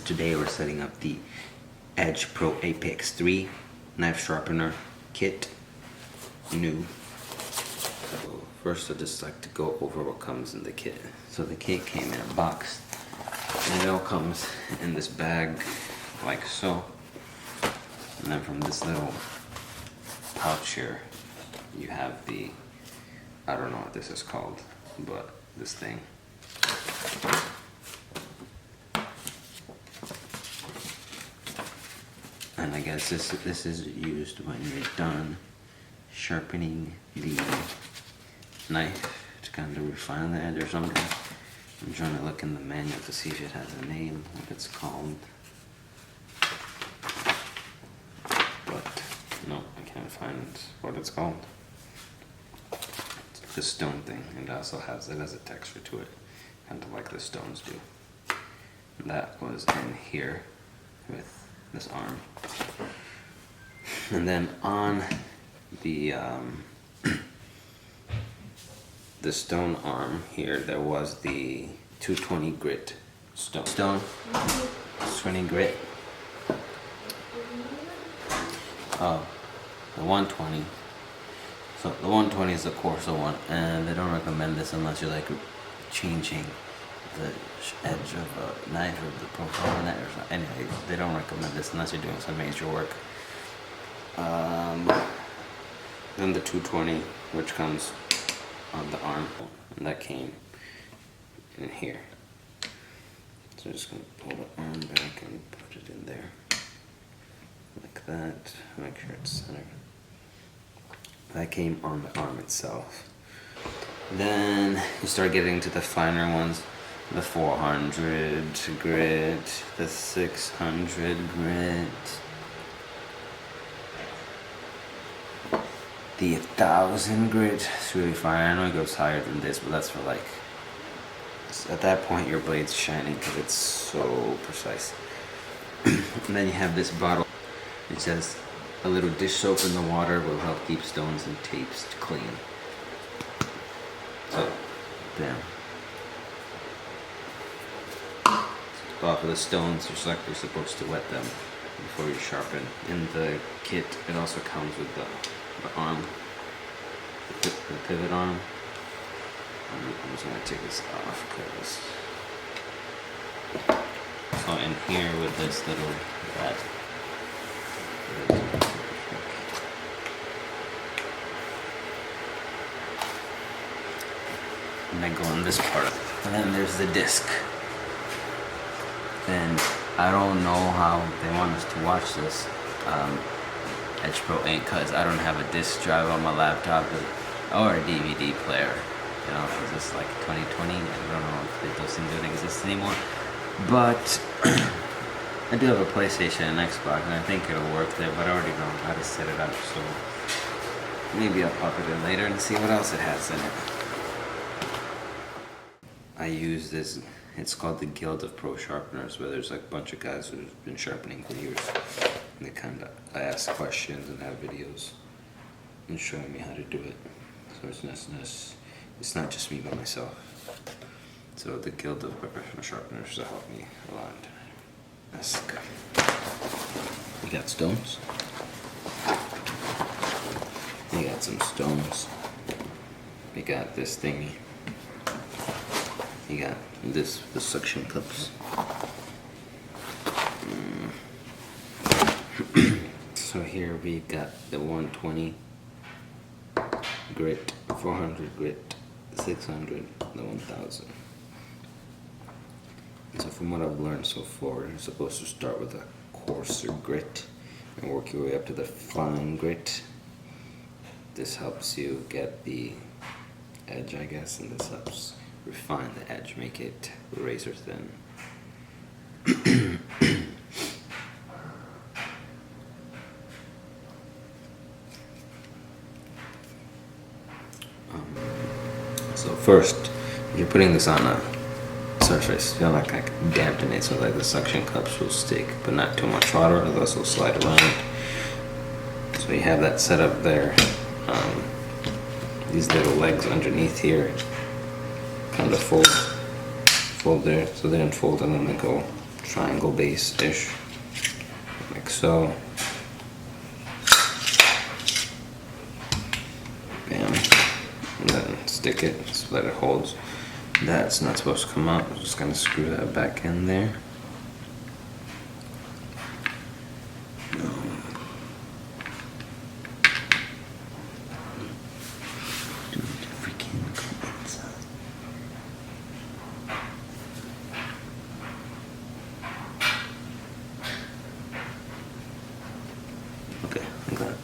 Today we're setting up the Edge Pro Apex 3 knife sharpener kit, new. So first I'd just like to go over what comes in the kit. So the kit came in a box, and it all comes in this bag like so. And then from this little pouch here, you have the, I don't know what this is called, but this thing. And I guess this is used when you're done sharpening the knife to kind of refine the edge or something. I'm trying to look in the manual to see if it has a name, what it's called. But no, I can't find what it's called. It's the stone thing, and it also has a texture to it, kind of like the stones do. And that was in here with this arm. And then on the the stone arm here, there was the 220 grit stone. 220 grit. The 120. So the 120 is the coarser one, and they don't recommend this unless you're like changing the edge of a knife or the profile of a knife or something. Anyway, they don't recommend this unless you're doing some major work. Then the 220, which comes on the arm, and that came in here. So I'm just gonna pull the arm back and put it in there, like that. Make sure it's centered. That came on the arm itself. Then you start getting to the finer ones. The 400 grit, the 600 grit, the 1000 grit. It's really fine. I know it goes higher than this, but that's for like, at that point your blade's shining because it's so precise. And then you have this bottle. It says a little dish soap in the water will help keep stones and tapes clean. So, bam. Off of the stones, you're supposed to wet them before you sharpen. In the kit, it also comes with the arm, the pivot arm. I'm just gonna take this off because so in here with this little rat. And I go on this part of it. And then there's the disc. And I don't know how they want us to watch this Edge Pro 8 because I don't have a disc drive on my laptop or a DVD player. You know, it's just like 2020. I don't know if those things don't exist anymore. But I do have a PlayStation and Xbox, and I think it'll work there. But I already know how to set it up, so maybe I'll pop it in later and see what else it has in it. I use this. It's called the Guild of Pro Sharpeners, where there's like a bunch of guys who've been sharpening for years. And they kind of ask questions and have videos and showing me how to do it. So it's not just me by myself. So the Guild of Professional Sharpeners will help me a lot. Let's go. We got stones. We got some stones. We got this thingy. You got the suction cups. So here we got the 120 grit, 400 grit, 600, the 1000. So from what I've learned so far, you're supposed to start with a coarser grit and work your way up to the fine grit. This helps you get the edge, I guess, and this helps refine the edge, make it razor thin. So first, you're putting this on a surface, you know, like dampen it so that the suction cups will stick, but not too much water, or else will slide around. So you have that set up there. These little legs underneath here kind of fold there, so they unfold and then they go triangle base-ish, like so. Bam. And then stick it so that it holds. That's not supposed to come out. I'm just gonna screw that back in there. Okay, I got it.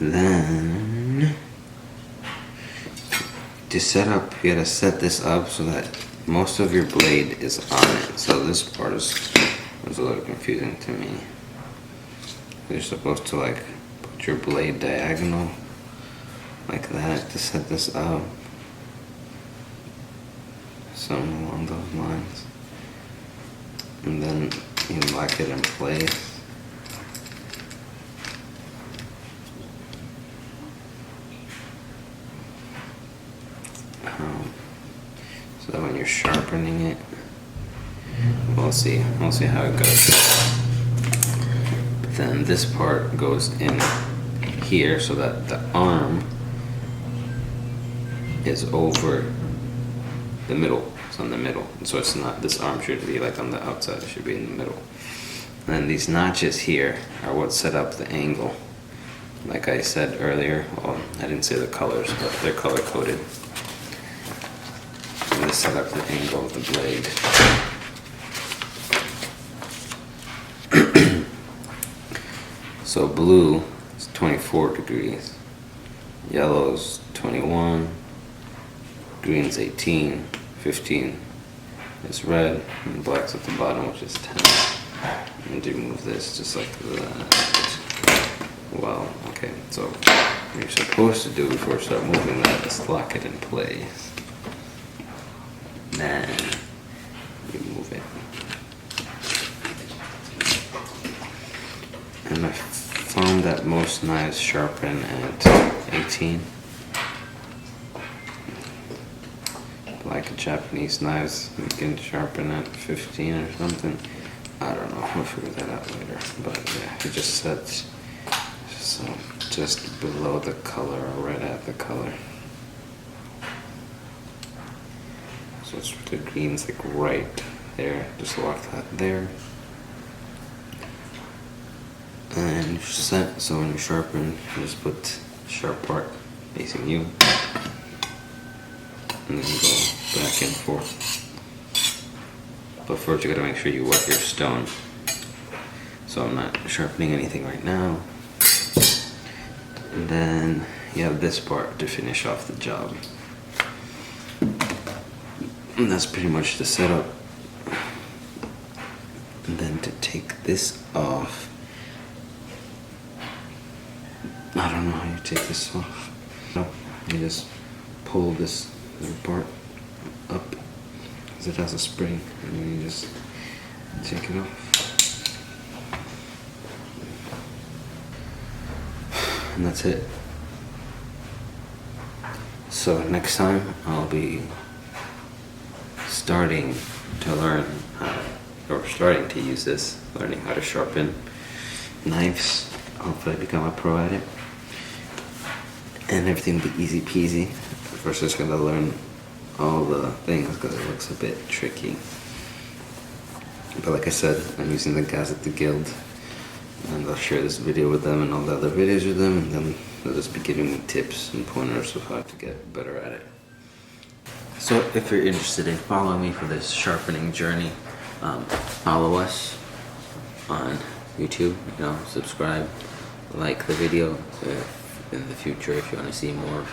Then to set up, you gotta set this up so that most of your blade is on it. So this part was a little confusing to me. You're supposed to like put your blade diagonal like that to set this up. Something along those lines. And then you lock it in place. So that when you're sharpening it, we'll see how it goes. But then this part goes in here so that the arm is over the middle. It's on the middle. So it's not, this arm shouldn't be like on the outside, it should be in the middle. And then these notches here are what set up the angle. Like I said earlier, well, I didn't say the colors, but they're color coded. And this set up the angle of the blade. So blue is 24 degrees, yellow's 21, green's 18, 15 is red, and black's at the bottom, which is 10. And remove this just like that. Well, okay, so what you're supposed to do before you start moving that is lock it in place. Then you move it. And I found that most knives sharpen at 18. Like Japanese knives, you can sharpen at 15 or something. I don't know, we'll figure that out later. But yeah, it just sets so just below the color or right at the color. So it's the green's like right there. Just lock that there. And you're set, so when you sharpen, you just put the sharp part facing you. And then you go back and forth. But first you gotta make sure you wet your stone. So I'm not sharpening anything right now. And then you have this part to finish off the job. And that's pretty much the setup. And then to take this off, I don't know how you take this off. No, you just pull this little part up because it has a spring, and then you just take it off. And that's it. So next time I'll be starting to learn or starting to use this, learning how to sharpen knives. Hopefully I become a pro at it. And everything will be easy peasy. First just gonna learn all the things because it looks a bit tricky. But like I said, I'm using the guys at the guild, and I'll share this video with them and all the other videos with them, and then they'll just be giving me tips and pointers of how to get better at it. So if you're interested in following me for this sharpening journey, follow us on YouTube, subscribe, like the video in the future if you want to see more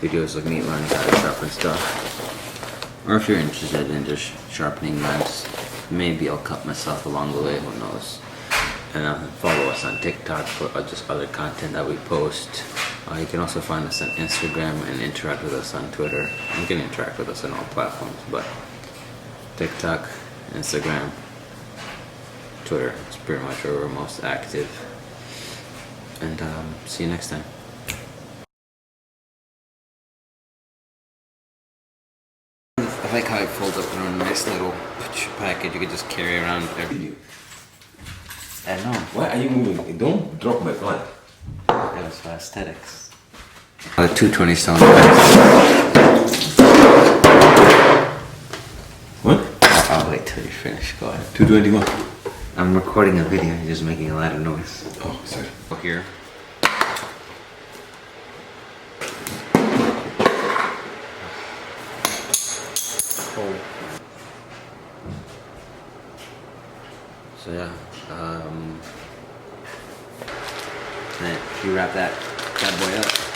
videos of me learning how to sharpen stuff. Or if you're interested in just sharpening knives, maybe I'll cut myself along the way, who knows. And follow us on TikTok for just other content that we post. You can also find us on Instagram and interact with us on Twitter. You can interact with us on all platforms, but TikTok, Instagram, Twitter is pretty much where we're most active. And see you next time. If like how it folds up in a nice little package. You could just carry around every. I know. Why are you moving? Don't drop my plant. It was for aesthetics. The 220 sound. What? I'll wait till you finish. Go ahead. 221. I'm recording a video. You're just making a lot of noise. Oh, sorry. Here. So yeah, then you wrap that bad boy up.